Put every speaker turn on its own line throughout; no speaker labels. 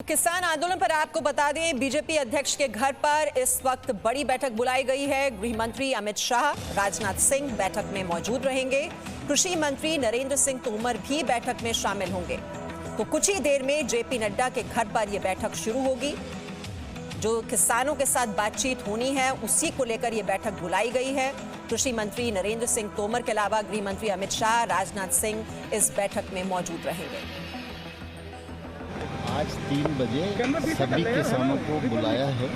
किसान आंदोलन पर आपको बता दें, बीजेपी अध्यक्ष के घर पर इस वक्त बड़ी बैठक बुलाई गई है। गृह मंत्री अमित शाह, राजनाथ सिंह बैठक में मौजूद रहेंगे। कृषि मंत्री नरेंद्र सिंह तोमर भी बैठक में शामिल होंगे। तो कुछ ही देर में जेपी नड्डा के घर पर यह बैठक शुरू होगी। जो किसानों के साथ बातचीत होनी है उसी को लेकर यह बैठक बुलाई गई है। कृषि मंत्री नरेंद्र सिंह तोमर के अलावा गृह मंत्री अमित शाह, राजनाथ सिंह इस बैठक में मौजूद रहेंगे।
आज 3 बजे सभी किसानों को बुलाया है।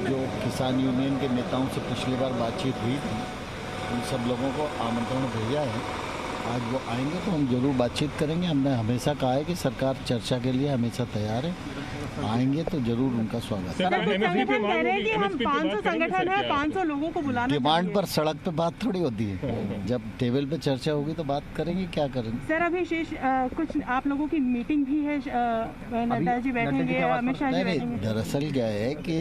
जो किसान यूनियन के नेताओं से पिछली बार बातचीत हुई थी, उन सब लोगों को आमंत्रण भेजा है। आज वो आएंगे तो हम जरूर बातचीत करेंगे। हमने हमेशा कहा है कि सरकार चर्चा के लिए हमेशा तैयार है। आएंगे तो जरूर उनका स्वागत है।
हम 500 संगठन है, 500 लोगों को बुलाना।
डिमांड पर सड़क पे बात थोड़ी होती है। जब टेबल पे चर्चा होगी तो बात करेंगे, क्या करेंगे।
सर अभी शेष कुछ आप लोगों की मीटिंग भी है, नड्डा जी बैठेंगे, अमित शाह जी बैठेंगे।
दरअसल क्या है कि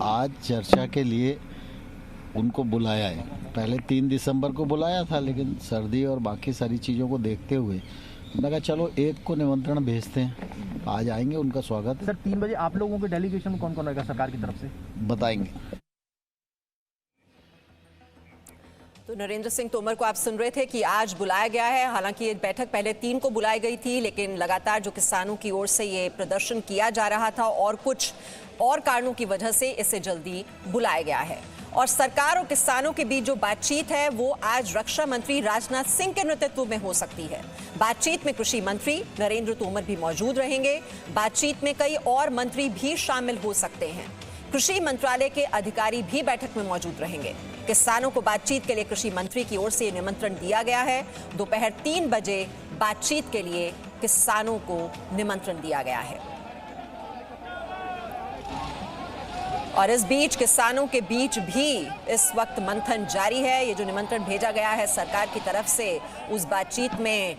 आज चर्चा के लिए उनको बुलाया है। पहले 3 दिसंबर को बुलाया था, लेकिन सर्दी और बाकी सारी चीज़ों को देखते हुए मैंने कहा चलो एक को निमंत्रण भेजते हैं। आज आएंगे, उनका स्वागत है।
सर 3 बजे आप लोगों के डेलीगेशन में कौन कौन रहेगा सरकार की तरफ से,
बताएंगे।
तो नरेंद्र सिंह तोमर को आप सुन रहे थे कि आज बुलाया गया है। हालांकि ये बैठक पहले 3 को बुलाई गई थी, लेकिन लगातार जो किसानों की ओर से ये प्रदर्शन किया जा रहा था और कुछ और कारणों की वजह से इसे जल्दी बुलाया गया है। और सरकार और किसानों के बीच जो बातचीत है वो आज रक्षा मंत्री राजनाथ सिंह के नेतृत्व में हो सकती है। बातचीत में कृषि मंत्री नरेंद्र तोमर भी मौजूद रहेंगे। बातचीत में कई और मंत्री भी शामिल हो सकते हैं। कृषि मंत्रालय के अधिकारी भी बैठक में मौजूद रहेंगे। किसानों को बातचीत के लिए कृषि मंत्री की ओर से निमंत्रण दिया गया है। दोपहर 3 बजे बातचीत के लिए किसानों को निमंत्रण दिया गया है। और इस बीच किसानों के बीच भी इस वक्त मंथन जारी है। ये जो निमंत्रण भेजा गया है सरकार की तरफ से, उस बातचीत में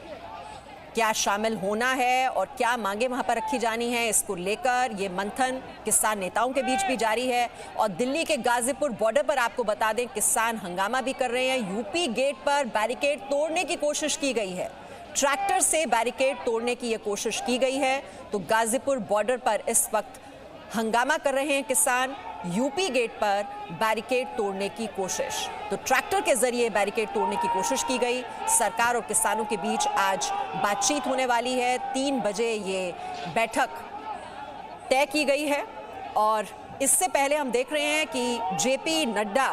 क्या शामिल होना है और क्या मांगे वहां पर रखी जानी है, इसको लेकर ये मंथन किसान नेताओं के बीच भी जारी है। और दिल्ली के गाजीपुर बॉर्डर पर आपको बता दें, किसान हंगामा भी कर रहे हैं। यूपी गेट पर बैरिकेड तोड़ने की कोशिश की गई है। ट्रैक्टर से बैरिकेड तोड़ने की यह कोशिश की गई है। तो गाजीपुर बॉर्डर पर इस वक्त हंगामा कर रहे हैं किसान। यूपी गेट पर बैरिकेड तोड़ने की कोशिश, तो ट्रैक्टर के जरिए बैरिकेड तोड़ने की कोशिश की गई। सरकार और किसानों के बीच आज बातचीत होने वाली है। 3 बजे ये बैठक तय की गई है। और इससे पहले हम देख रहे हैं कि जेपी नड्डा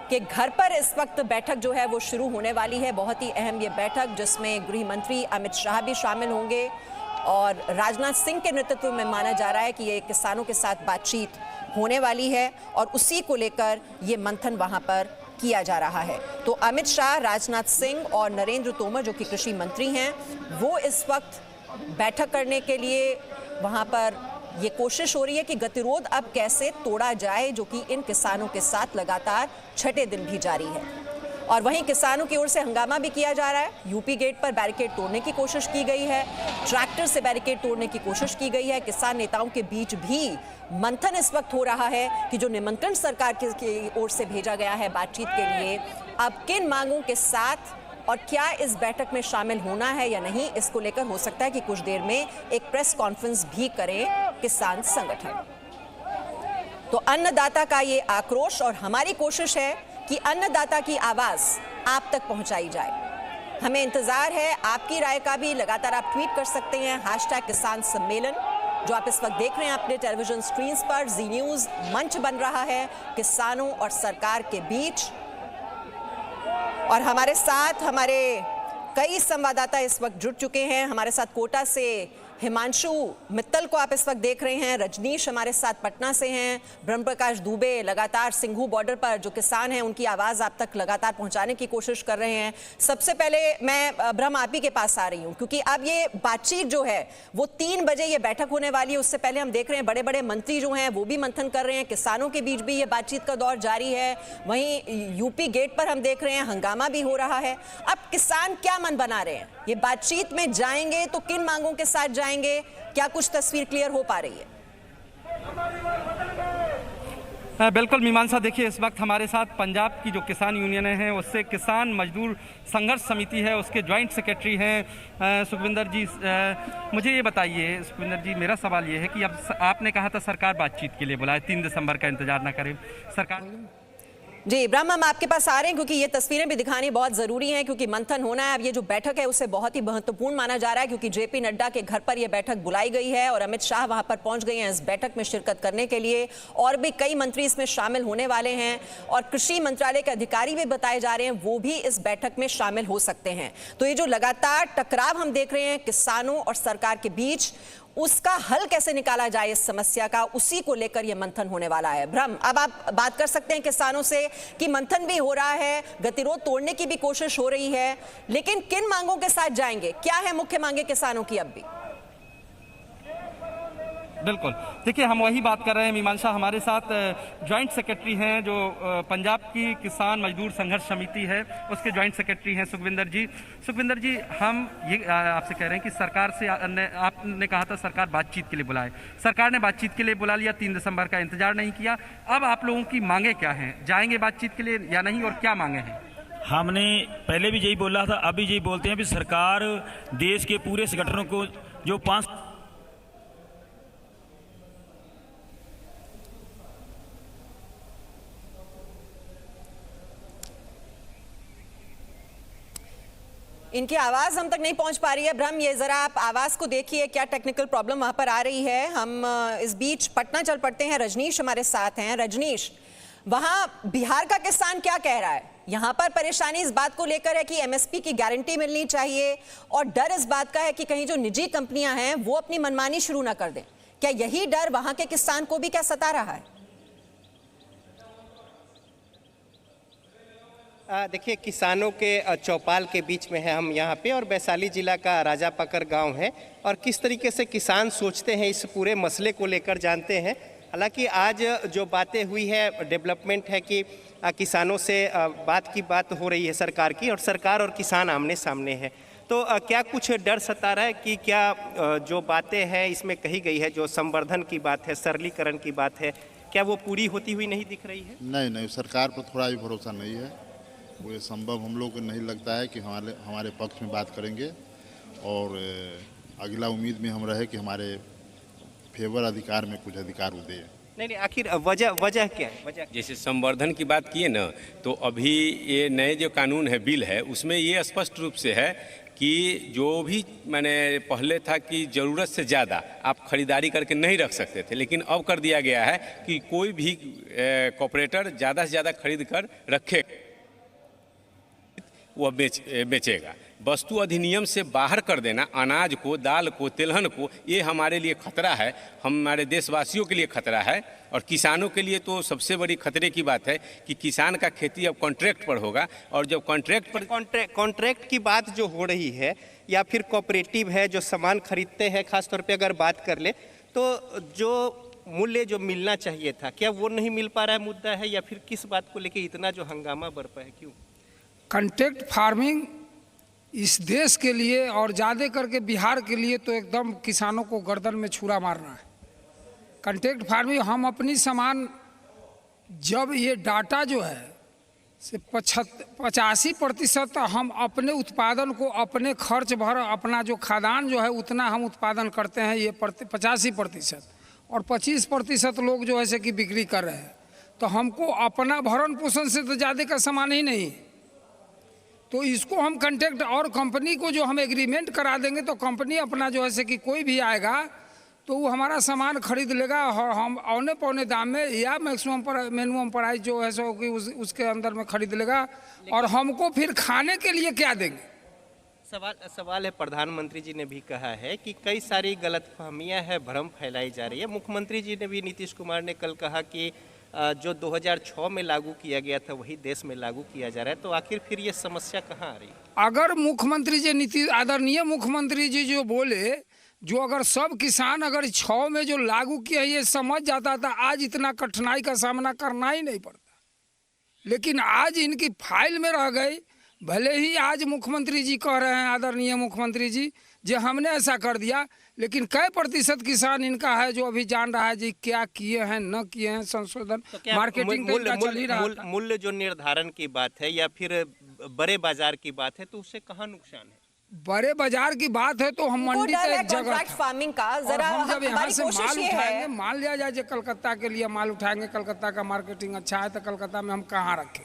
के घर पर इस वक्त बैठक जो है वो शुरू होने वाली है। बहुत ही अहम ये बैठक, जिसमें गृह मंत्री अमित शाह भी शामिल होंगे और राजनाथ सिंह के नेतृत्व में माना जा रहा है कि ये किसानों के साथ बातचीत होने वाली है और उसी को लेकर ये मंथन वहां पर किया जा रहा है। तो अमित शाह, राजनाथ सिंह और नरेंद्र तोमर जो कि कृषि मंत्री हैं, वो इस वक्त बैठक करने के लिए वहां पर ये कोशिश हो रही है कि गतिरोध अब कैसे तोड़ा जाए, जो कि इन किसानों के साथ लगातार 6ठे दिन भी जारी है। और वहीं किसानों की ओर से हंगामा भी किया जा रहा है। यूपी गेट पर बैरिकेड तोड़ने की कोशिश की गई है, ट्रैक्टर से बैरिकेड तोड़ने की कोशिश की गई है। किसान नेताओं के बीच भी मंथन इस वक्त हो रहा है कि जो निमंत्रण सरकार की ओर से भेजा गया है बातचीत के लिए, अब किन मांगों के साथ और क्या इस बैठक में शामिल होना है या नहीं, इसको लेकर हो सकता है कि कुछ देर में एक प्रेस कॉन्फ्रेंस भी करें किसान संगठन। तो अन्नदाता का ये आक्रोश और हमारी कोशिश है कि अन्नदाता की आवाज आप तक पहुंचाई जाए। हमें इंतजार है आपकी राय का भी। लगातार आप ट्वीट कर सकते हैं #किसान सम्मेलन, जो आप इस वक्त देख रहे हैं अपने टेलीविजन स्क्रीन पर। जी न्यूज मंच बन रहा है किसानों और सरकार के बीच। और हमारे साथ हमारे कई संवाददाता इस वक्त जुड़ चुके हैं। हमारे साथ कोटा से हिमांशु मित्तल को आप इस वक्त देख रहे हैं। रजनीश हमारे साथ पटना से हैं। ब्रह्म प्रकाश दुबे लगातार सिंघू बॉर्डर पर जो किसान हैं उनकी आवाज़ आप तक लगातार पहुंचाने की कोशिश कर रहे हैं। सबसे पहले मैं ब्रह्म आप ही के पास आ रही हूं, क्योंकि अब ये बातचीत जो है वो 3 बजे ये बैठक होने वाली है। उससे पहले हम देख रहे हैं बड़े बड़े मंत्री जो हैं वो भी मंथन कर रहे हैं। किसानों के बीच भी ये बातचीत का दौर जारी है। वहीं यूपी गेट पर हम देख रहे हैं हंगामा भी हो रहा है। अब किसान क्या मन बना रहे हैं, ये बातचीत में जाएंगे तो किन मांगों के साथ जाएंगे, क्या कुछ तस्वीर क्लियर हो पा रही है?
बिल्कुल मीमांसा, देखिए इस वक्त हमारे साथ पंजाब की जो किसान यूनियनें हैं उससे किसान मजदूर संघर्ष समिति है उसके जॉइंट सेक्रेटरी हैं सुखविंदर जी। मुझे ये बताइए सुखविंदर जी, मेरा सवाल ये है कि अब आपने कहा था सरकार बातचीत के लिए बुलाए, 3 दिसंबर का इंतजार ना करें सरकार।
जी इब्राहिम, हम आपके पास आ रहे हैं क्योंकि ये तस्वीरें भी दिखानी बहुत जरूरी हैं, क्योंकि मंथन होना है। अब ये जो बैठक है उसे बहुत ही महत्वपूर्ण माना जा रहा है, क्योंकि जेपी नड्डा के घर पर यह बैठक बुलाई गई है और अमित शाह वहां पर पहुंच गए हैं इस बैठक में शिरकत करने के लिए। और भी कई मंत्री इसमें शामिल होने वाले हैं और कृषि मंत्रालय के अधिकारी भी बताए जा रहे हैं, वो भी इस बैठक में शामिल हो सकते हैं। तो ये जो लगातार टकराव हम देख रहे हैं किसानों और सरकार के बीच, उसका हल कैसे निकाला जाए इस समस्या का, उसी को लेकर यह मंथन होने वाला है। ब्रह्म, अब आप बात कर सकते हैं किसानों से कि मंथन भी हो रहा है, गतिरोध तोड़ने की भी कोशिश हो रही है, लेकिन किन मांगों के साथ जाएंगे? क्या है मुख्य मांगे किसानों की अब भी?
बिल्कुल, देखिए हम वही बात कर रहे हैं मीमांसा। हमारे साथ जॉइंट सेक्रेटरी हैं जो पंजाब की किसान मजदूर संघर्ष समिति है उसके जॉइंट सेक्रेटरी हैं सुखविंदर जी। सुखविंदर जी, हम ये आपसे कह रहे हैं कि सरकार से आपने कहा था सरकार बातचीत के लिए बुलाए, सरकार ने बातचीत के लिए बुला लिया, 3 दिसंबर का इंतजार नहीं किया। अब आप लोगों की मांगे क्या हैं? जाएंगे बातचीत के लिए या नहीं, और क्या मांगे हैं?
हमने पहले भी यही बोला था, अभी यही बोलते हैं कि सरकार देश के पूरे संगठनों को जो 5
इनकी आवाज हम तक नहीं पहुंच पा रही है। ब्रह्म, ये जरा आप आवाज को देखिए, क्या टेक्निकल प्रॉब्लम वहां पर आ रही है। हम इस बीच पटना चल पड़ते हैं, रजनीश हमारे साथ हैं। रजनीश, वहां बिहार का किसान क्या कह रहा है? यहां पर परेशानी इस बात को लेकर है कि एमएसपी की गारंटी मिलनी चाहिए और डर इस बात का है कि कहीं जो निजी कंपनियां हैं वो अपनी मनमानी शुरू ना कर दें। क्या यही डर वहां के किसान को भी क्या सता रहा है?
देखिए, किसानों के चौपाल के बीच में है हम यहाँ पे, और वैशाली जिला का राजापकर गांव है, और किस तरीके से किसान सोचते हैं इस पूरे मसले को लेकर जानते हैं। हालांकि आज जो बातें हुई है, डेवलपमेंट है कि किसानों से बात हो रही है सरकार की, और सरकार और किसान आमने सामने है। तो क्या कुछ डर सता रहा है कि क्या जो बातें हैं इसमें कही गई है, जो संवर्धन की बात है, सरलीकरण की बात है, क्या वो पूरी होती हुई नहीं दिख रही है?
नहीं, सरकार पर थोड़ा भी भरोसा नहीं है। वो ये संभव हम लोग को नहीं लगता है कि हमारे पक्ष में बात करेंगे, और अगला उम्मीद में हम रहे कि हमारे फेवर अधिकार में कुछ अधिकार वो दे।
नहीं, आखिर वजह क्या है? वजह
जैसे संवर्धन की बात किए ना, तो अभी ये नए जो कानून है, बिल है, उसमें ये स्पष्ट रूप से है कि जो भी मैंने पहले था कि ज़रूरत से ज़्यादा आप खरीदारी करके नहीं रख सकते थे, लेकिन अब कर दिया गया है कि कोई भी कॉर्पोरेटर ज़्यादा से ज़्यादा खरीद कर रखे वह बेचेगा। वस्तु अधिनियम से बाहर कर देना अनाज को, दाल को, तिलहन को, ये हमारे लिए खतरा है, हमारे देशवासियों के लिए खतरा है। और किसानों के लिए तो सबसे बड़ी खतरे की बात है कि किसान का खेती अब कॉन्ट्रैक्ट पर होगा, और जब
कॉन्ट्रैक्ट की बात जो हो रही है, या फिर कोऑपरेटिव है जो सामान खरीदते हैं, खासतौर पे अगर बात कर ले तो जो मूल्य जो मिलना चाहिए था, क्या वो नहीं मिल पा रहा है, मुद्दा है? या फिर किस बात को लेकर इतना जो हंगामा बरपा है, क्यों?
कॉन्ट्रैक्ट फार्मिंग इस देश के लिए और ज़्यादा करके बिहार के लिए तो एकदम किसानों को गर्दन में छुरा मारना है। कॉन्ट्रैक्ट फार्मिंग, हम अपनी सामान, जब ये डाटा जो है से 85% हम अपने उत्पादन को अपने खर्च भर, अपना जो खाद्यान्न जो है उतना हम उत्पादन करते हैं, ये 85%, और 25% लोग जो है से कि बिक्री कर रहे हैं। तो हमको अपना भरण पोषण से तो ज़्यादा का सामान ही नहीं, तो इसको हम कॉन्ट्रैक्ट और कंपनी को जो हम एग्रीमेंट करा देंगे, तो कंपनी अपना जो है से कि कोई भी आएगा तो वो हमारा सामान खरीद लेगा, और हम औने पौने दाम में या मिनिमम प्राइस जो है सो कि उसके अंदर में खरीद लेगा, और हमको फिर खाने के लिए क्या देंगे?
सवाल है, प्रधानमंत्री जी ने भी कहा है कि कई सारी गलतफहमियां हैं, भ्रम फैलाई जा रही है। मुख्यमंत्री जी ने भी, नीतीश कुमार ने कल कहा कि जो 2006 में लागू किया गया था वही देश में लागू किया जा रहा है। तो आखिर फिर ये समस्या कहाँ आ रही है?
अगर मुख्यमंत्री जी, आदरणीय मुख्यमंत्री जी जो बोले, जो अगर सब किसान अगर 6 में जो लागू किया ये समझ जाता था, आज इतना कठिनाई का सामना करना ही नहीं पड़ता। लेकिन आज इनकी फाइल में रह गई। भले ही आज मुख्यमंत्री जी कह रहे हैं, आदरणीय मुख्यमंत्री जी, जो हमने ऐसा कर दिया, लेकिन कई प्रतिशत किसान इनका है जो अभी जान रहा है जी क्या किए हैं न किए हैं संशोधन।
तो
मार्केटिंग तो इनका चल ही रहा था।
मूल्य जो निर्धारण की बात है या फिर बड़े बाजार की बात है तो उससे कहाँ नुकसान है?
बड़े बाजार की बात है तो हम मंडी का एक जगह
कॉन्ट्रैक्ट फार्मिंग का जरा
हम जब यहाँ
हमारी
से
कोशिश
माल
ये
उठाएंगे,
है
मान लिया जाए जो कलकत्ता के लिए माल उठाएंगे, कलकत्ता का मार्केटिंग अच्छा है तो कलकत्ता में हम कहाँ रखें,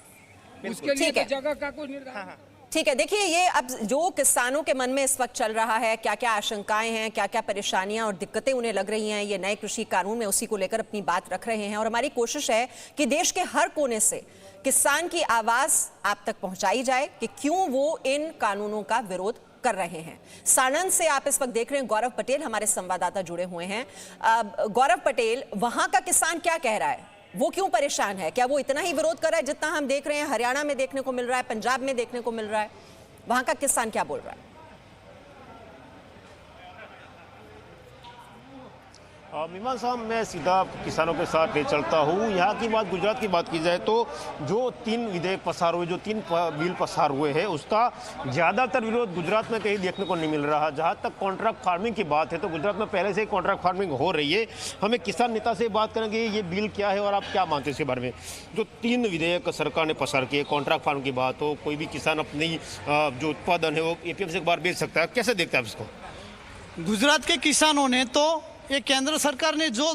उसके लिए
ठीक है।
तो जगह का कोई निर्धारण।
ठीक है, देखिए ये अब जो किसानों के मन में इस वक्त चल रहा है, क्या क्या आशंकाएं हैं, क्या क्या परेशानियां और दिक्कतें उन्हें लग रही हैं, ये नए कृषि कानून में उसी को लेकर अपनी बात रख रहे हैं। और हमारी कोशिश है कि देश के हर कोने से किसान की आवाज आप तक पहुंचाई जाए कि क्यों वो इन कानूनों का विरोध कर रहे हैं। साणंद से आप इस वक्त देख रहे हैं गौरव पटेल हमारे संवाददाता जुड़े हुए हैं। गौरव पटेल, वहां का किसान क्या कह रहा है, वो क्यों परेशान है? क्या वो इतना ही विरोध कर रहा है जितना हम देख रहे हैं हरियाणा में देखने को मिल रहा है, पंजाब में देखने को मिल रहा है? वहां का किसान क्या बोल रहा है?
मीमान साहब, मैं सीधा किसानों के साथ ले चलता हूँ। यहाँ की बात, गुजरात की बात की जाए तो जो 3 विधेयक पसार हुए, जो 3 बिल पसार हुए हैं, उसका ज़्यादातर विरोध गुजरात में कहीं देखने को नहीं मिल रहा। जहाँ तक कॉन्ट्रैक्ट फार्मिंग की बात है तो गुजरात में पहले से ही कॉन्ट्रैक्ट फार्मिंग हो रही है। हम एक किसान नेता से बात करेंगे ये बिल क्या है और आप क्या मानते हैं इसके बारे में। जो 3 विधेयक सरकार ने पसार किए, कॉन्ट्रैक्ट फार्मिंग की बात हो, कोई भी किसान अपनी जो उत्पादन है वो APM से एक बार बेच सकता है, कैसे देखते हैं आप इसको?
गुजरात के किसानों ने तो ये केंद्र सरकार ने जो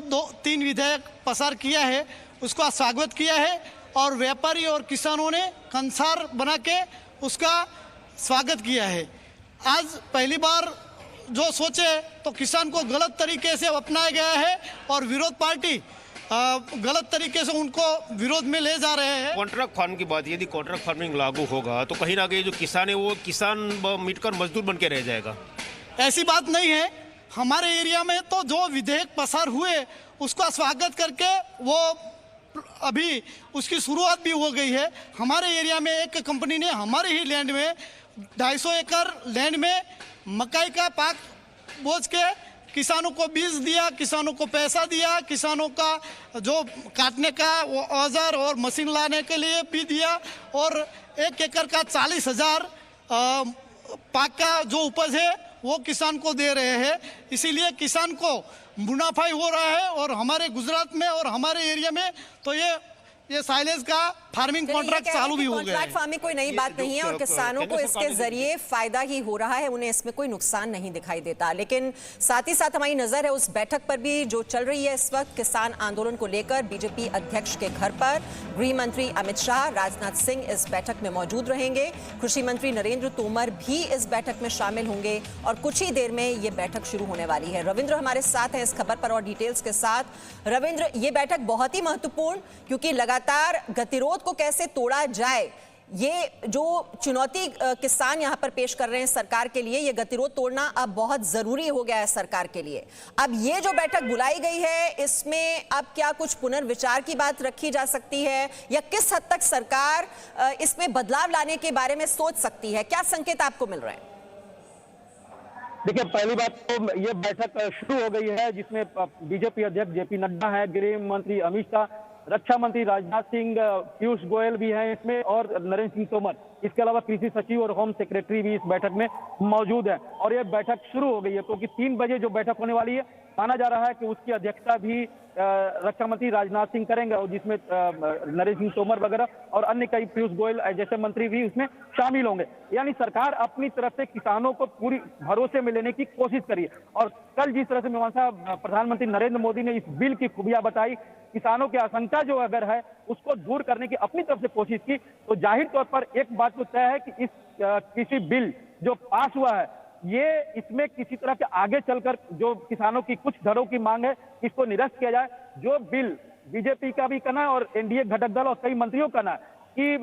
3 विधेयक पसार किया है उसका स्वागत किया है और व्यापारी और किसानों ने कंसार बना के उसका स्वागत किया है। आज पहली बार जो सोचे तो किसान को गलत तरीके से अपनाया गया है और विरोध पार्टी गलत तरीके से उनको विरोध में ले जा रहे हैं।
कॉन्ट्रैक्ट फार्म की बात, यदि कॉन्ट्रैक्ट फार्मिंग लागू होगा तो कहीं ना कहीं जो किसान है वो किसान मिटकर मजदूर बन के रह जाएगा।
ऐसी बात नहीं है। हमारे एरिया में तो जो विधेयक पसार हुए उसका स्वागत करके वो अभी उसकी शुरुआत भी हो गई है। हमारे एरिया में एक कंपनी ने हमारे ही लैंड में 250 एकड़ लैंड में मकाई का पाक बोझ के किसानों को बीज दिया, किसानों को पैसा दिया, किसानों का जो काटने का औजार और मशीन लाने के लिए भी दिया और 1 एकड़ का 40,000 पाक का जो उपज है वो किसान को दे रहे हैं। इसीलिए किसान को मुनाफा ही हो रहा है और हमारे गुजरात में और हमारे एरिया में तो ये साइलेज का फार्मिंग कॉन्ट्रैक्ट चालू भी हो गया है।
कॉन्ट्रैक्ट फार्मिंग कोई नई बात नहीं है और किसानों को इसके जरिए फायदा ही हो रहा है, उन्हें इसमें कोई नुकसान नहीं दिखाई देता। लेकिन साथ ही साथ हमारी नजर है उस बैठक पर भी जो चल रही है इस वक्त किसान आंदोलन को लेकर। बीजेपी अध्यक्ष के घर पर गृह मंत्री अमित शाह, राजनाथ सिंह इस बैठक में मौजूद रहेंगे। कृषि मंत्री नरेंद्र तोमर भी इस बैठक में शामिल होंगे और कुछ ही देर में ये बैठक शुरू होने वाली है। रविंद्र हमारे साथ है इस खबर पर और डिटेल्स के साथ। रविंद्र, ये बैठक बहुत ही महत्वपूर्ण, क्योंकि लगातार गतिरोध को कैसे तोड़ा जाए, ये जो चुनौती किसान यहां पर पेश कर रहे हैं सरकार के लिए, ये गतिरोध तोड़ना अब बहुत जरूरी हो गया है सरकार के लिए। अब ये जो बैठक बुलाई गई है इसमें अब क्या कुछ पुनर्विचार की बात रखी जा सकती है या किस हद तक सरकार इसमें बदलाव लाने के बारे में सोच सकती है? क्या संकेत आपको मिल रहे हैं?
देखिए, पहली बात तो ये बैठक शुरू हो गई है जिसमें बीजेपी अध्यक्ष जेपी नड्डा है, गृह मंत्री अमित शाह, रक्षा मंत्री राजनाथ सिंह, पीयूष गोयल भी हैं इसमें और नरेंद्र सिंह तोमर। इसके अलावा कृषि सचिव और होम सेक्रेटरी भी इस बैठक में मौजूद है और ये बैठक शुरू हो गई है क्योंकि 3 बजे जो बैठक होने वाली है माना जा रहा है कि उसकी अध्यक्षता भी रक्षा मंत्री राजनाथ सिंह करेंगे और जिसमें नरेंद्र सिंह तोमर वगैरह और अन्य कई पीयूष गोयल जैसे मंत्री भी उसमें शामिल होंगे। यानी सरकार अपनी तरफ से किसानों को पूरी भरोसे में लेने की कोशिश करी है और कल जिस तरह से मीमांसा प्रधानमंत्री नरेंद्र मोदी ने इस बिल की खूबियां बताई, किसानों की आशंका जो अगर है उसको दूर करने की अपनी तरफ से कोशिश की, तो जाहिर तौर पर एक बात तो तय है कि इस कृषि बिल जो पास हुआ है ये इसमें किसी तरह के आगे चलकर जो किसानों की कुछ दरों की मांग है इसको निरस्त किया जाए। जो बिल बीजेपी का भी कहना है और एनडीए घटक दल और कई मंत्रियों का कहना है कि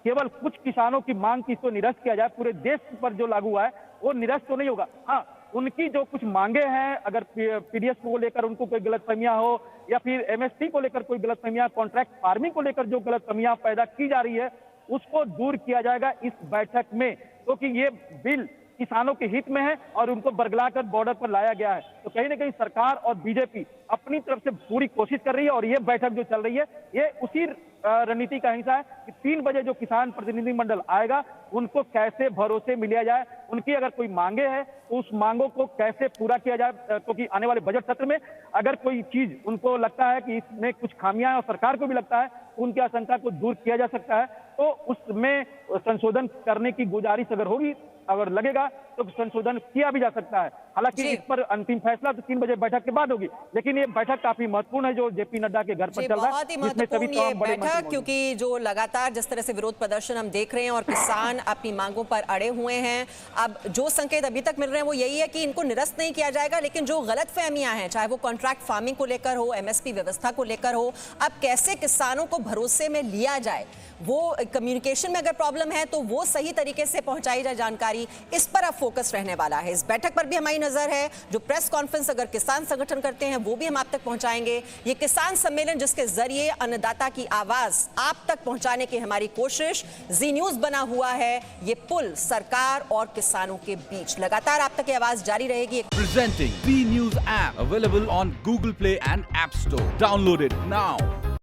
केवल कुछ किसानों की मांग की इसको निरस्त किया जाए, पूरे देश पर जो लागू हुआ है वो निरस्त तो नहीं होगा। हाँ, उनकी जो कुछ मांगे हैं, अगर पीडीएस को लेकर उनको कोई गलतफहमियां हो या फिर एमएसपी को लेकर कोई गलतफहमियां, कॉन्ट्रैक्ट फार्मिंग को लेकर जो गलतफहमियां पैदा की जा रही है उसको दूर किया जाएगा इस बैठक में, क्योंकि ये बिल किसानों के हित में है और उनको बरगलाकर बॉर्डर पर लाया गया है। तो कहीं ना कहीं सरकार और बीजेपी अपनी तरफ से पूरी कोशिश कर रही है और ये बैठक जो चल रही है ये उसी रणनीति का हिस्सा है कि 3 बजे जो किसान प्रतिनिधि मंडल आएगा उनको कैसे भरोसे में लिया जाए, उनकी अगर कोई मांगे है तो उस मांगों को कैसे पूरा किया जाए, क्योंकि आने वाले बजट सत्र में अगर कोई चीज उनको लगता है कि इसमें कुछ खामियां हैं और सरकार को भी लगता है उनकी आशंका को दूर किया जा सकता है, तो उसमें संशोधन करने की गुजारिश अगर होगी, अगर लगेगा तो संशोधन किया भी जा सकता है। हालांकि इस पर अंतिम फैसला तो 3 बजे बैठक के बाद होगी, लेकिन ये बैठक काफी महत्वपूर्ण है जो जेपी नड्डा के घर पर चल रहा है।
बहुत ही महत्वपूर्ण ये बैठक, क्योंकि जो लगातार जिस तरह से विरोध प्रदर्शन हम देख रहे हैं और किसान अपनी मांगों पर अड़े हुए हैं, अब जो संकेत अभी तक मिल रहे हैं वो यही है कि इनको निरस्त नहीं किया जाएगा, लेकिन जो गलतफहमियां हैं, चाहे वो कॉन्ट्रैक्ट फार्मिंग को लेकर हो, एमएसपी व्यवस्था को लेकर हो, अब कैसे किसानों को भरोसे में लिया जाए, वो कम्युनिकेशन में अगर प्रॉब्लम है तो वो सही तरीके से पहुंचाई जाए जानकारी, इस पर अब फोकस रहने वाला है। इस बैठक पर भी हमारी नजर है, जो प्रेस कॉन्फ्रेंस अगर किसान संगठन करते हैं वो भी हम आप तक पहुंचाएंगे। ये किसान सम्मेलन जिसके जरिए अन्नदाता की आवाज आप तक पहुंचाने की हमारी कोशिश, जी न्यूज बना हुआ है ये पुल सरकार और किसानों के बीच, लगातार आप तक की आवाज जारी रहेगी।
Presenting B News app available on Google Play and App Store. Download it now.